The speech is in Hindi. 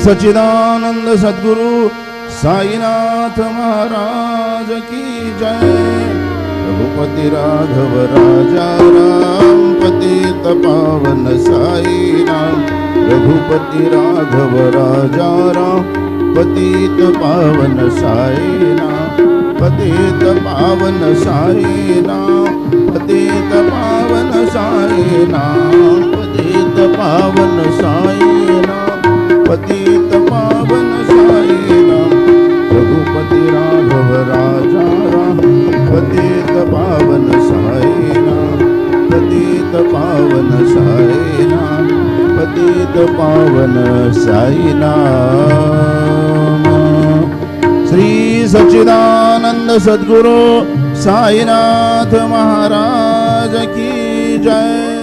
सच्चिदानंद सद्गुरु साईनाथ महाराज की जय। रघुपति राघव राजा राम पतित पावन साई राम। रघुपति राघव राजा राम पतित पावन साई राम। पतित पावन साई राम। पतित पावन साई राम। पतित पावन साई राम। पतित पावन साई राम। रघुपति राघव राजा राम पतित पावन साई राम। पतित पावन साई राम। पतित पावन साई राम। श्री सच्चिदानंद सद्गुरु साईनाथ महाराज की जय।